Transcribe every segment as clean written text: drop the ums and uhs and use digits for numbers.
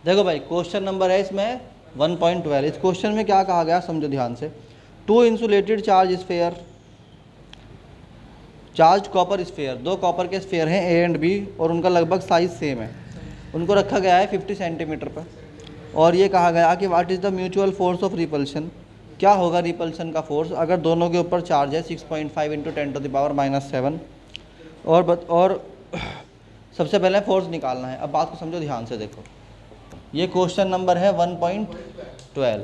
देखो भाई question number है इसमें 1.12। इस क्वेश्चन में क्या कहा गया समझो ध्यान से। Two insulated charge sphere, charge copper sphere, दो कॉपर के स्फेयर हैं ए एंड बी और उनका लगभग साइज सेम है। उनको रखा गया है 50 सेंटीमीटर पर और ये कहा गया कि what is the mutual force of repulsion, क्या होगा रिपल्शन का फोर्स अगर दोनों के ऊपर चार्ज है 6.5 इंटू 10⁻⁻7। और सबसे पहले फोर्स निकालना है। अब बात को समझो ध्यान से, देखो ये क्वेश्चन नंबर है 1.12।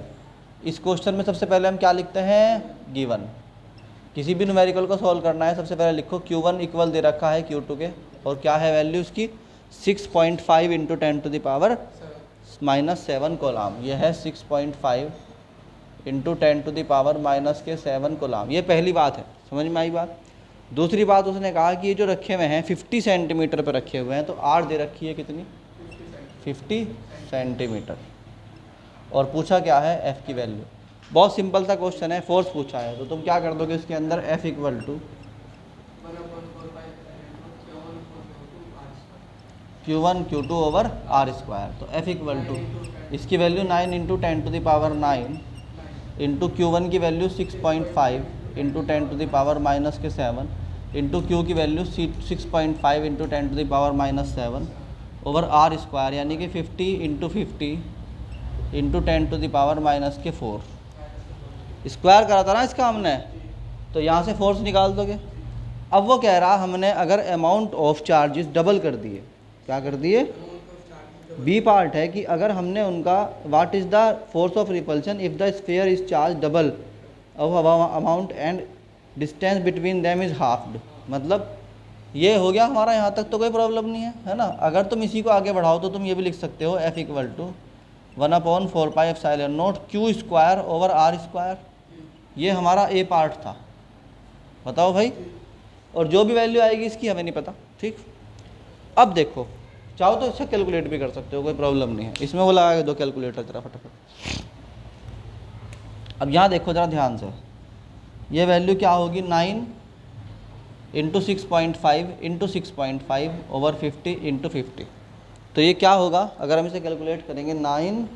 इस क्वेश्चन में सबसे पहले हम क्या लिखते हैं, गिवन। किसी भी न्यूमेरिकल को सॉल्व करना है सबसे पहले लिखो Q1 इक्वल दे रखा है Q2 के और क्या है वैल्यू उसकी 6.5 इंटू 10⁻⁻7 कोलाम। ये है 6.5 इंटू 10⁻⁻7 कोलाम। ये पहली बात है, समझ में आई बात। दूसरी बात उसने कहा कि ये जो रखे हुए हैं 50 सेंटीमीटर पर रखे हुए हैं तो आर दे रखी है कितनी, 50 सेंटीमीटर। और पूछा क्या है एफ़ की वैल्यू। बहुत सिंपल सा क्वेश्चन है, फोर्स पूछा है तो तुम क्या कर दोगे इसके अंदर F equal to Q1 Q2 over R square. तो F इक्वल टू इसकी वैल्यू 9 इंटू 10⁻9 इंटू Q1 की वैल्यू 6.5 इंटू 10⁻⁻7 इंटू Q की value 6.5 into 10⁻⁻7 over R square, यानी कि 50 इंटू 50 इंटू 10⁻⁻4 स्क्वायर करा था ना इसका हमने, तो यहाँ से फोर्स निकाल दोगे। अब वो कह रहा हमने अगर अमाउंट ऑफ चार्जेस डबल कर दिए, क्या कर दिए, बी पार्ट है कि अगर हमने उनका what is the force of repulsion if the sphere is charge double of amount and distance between them is halved. मतलब ये हो गया हमारा, यहाँ तक तो कोई प्रॉब्लम नहीं है ना। अगर तुम इसी को आगे बढ़ाओ तो तुम ये भी लिख सकते हो F equal to 1/4πε0 Q square over R square. ये हमारा ए पार्ट था, बताओ भाई। और जो भी वैल्यू आएगी इसकी हमें नहीं पता, ठीक। अब देखो चाहो तो इससे कैलकुलेट भी कर सकते हो, कोई प्रॉब्लम नहीं है। इसमें वो लगा के दो कैलकुलेटर जरा फटाफट। अब यहाँ देखो ज़रा ध्यान से, ये वैल्यू क्या होगी 9 इंटू 6.5 इंटू 6.5 ओवर 50 इंटू 50। तो ये क्या होगा अगर हम इसे कैलकुलेट करेंगे, 9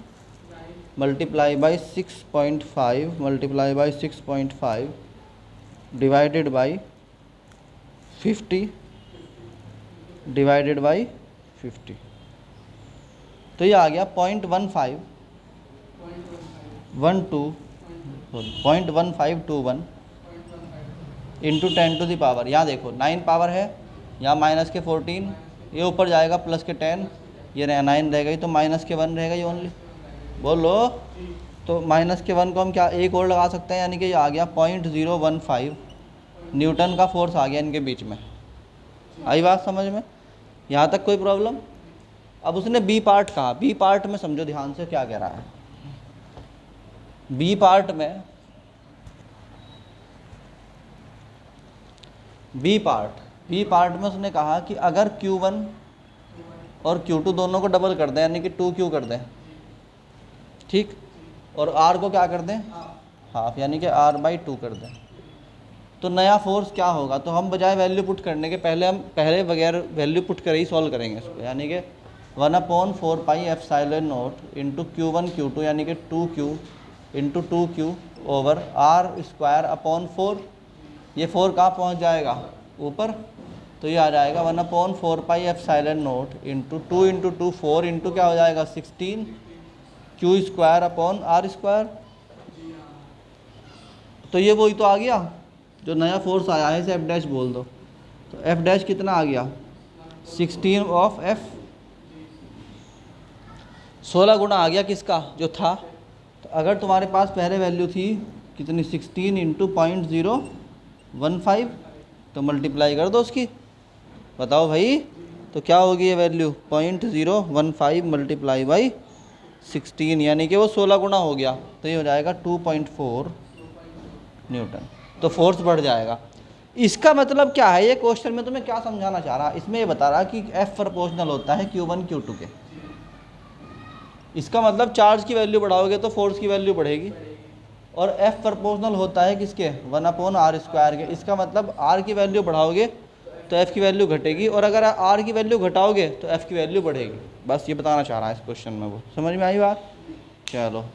multiply by 6.5 multiply by 6.5 divided by 50 divided by 50। तो ये आ गया 0.1521 इंटू 10⁻। यहाँ देखो 9 पावर है, यहाँ माइनस के 14, ये ऊपर जाएगा प्लस के 10, ये 9 रहेगा, तो माइनस के 1 रहेगा ये ओनली। बोलो तो माइनस के 1 को हम क्या एक और लगा सकते हैं, यानी कि ये आ गया 0.015 न्यूटन का फोर्स आ गया इनके बीच में। आई बात समझ में, यहाँ तक कोई प्रॉब्लम। अब उसने बी पार्ट कहा, बी पार्ट में समझो ध्यान से क्या कह रहा है। बी पार्ट में उसने कहा कि अगर Q1 और Q2 दोनों को डबल कर दें, यानी कि 2Q कर दें, ठीक, और R को क्या कर दें, हाफ, यानी कि R/2 कर दें, तो नया फोर्स क्या होगा। तो हम बजाय वैल्यू पुट करने के पहले बगैर वैल्यू पुट कर ही सॉल्व करेंगे इसको, यानी कि 1/4πε0 इंटू Q1 Q2 यानी कि 2Q into 2Q over R square upon 4। ये 4 कहाँ पहुँच जाएगा, ऊपर, तो ये आ जाएगा 1/4πε0 इंटू 2 इंटू 2 4 इंटू क्या हो जाएगा 16 Q square upon R square. तो ये वही तो आ गया जो नया फोर्स आया है, इसे F डैश बोल दो। तो F डैश कितना आ गया, 16 ऑफ F, 16 गुना आ गया किसका, जो था। तो अगर तुम्हारे पास पहले वैल्यू थी कितनी, 16 इंटू 0.015, तो मल्टीप्लाई कर दो उसकी, बताओ भाई। तो क्या होगी ये वैल्यू 0.015 मल्टीप्लाई बाई 16, यानी कि वो 16 गुना हो गया, तो ये हो जाएगा 2.4 न्यूटन। तो फोर्स बढ़ जाएगा। इसका मतलब क्या है, ये क्वेश्चन में तुम्हें क्या समझाना चाह रहा, इसमें ये बता रहा कि F प्रोपोर्शनल होता है Q1 Q2 के। इसका मतलब चार्ज की वैल्यू बढ़ाओगे तो फोर्स की वैल्यू बढ़ेगी, और F प्रोपोर्शनल होता है किसके, 1/r² के। इसका मतलब R की वैल्यू बढ़ाओगे तो एफ़ की वैल्यू घटेगी, और अगर आर की वैल्यू घटाओगे तो एफ़ की वैल्यू बढ़ेगी। बस ये बताना चाह रहा है इस क्वेश्चन में, वो समझ में आई बात। चलो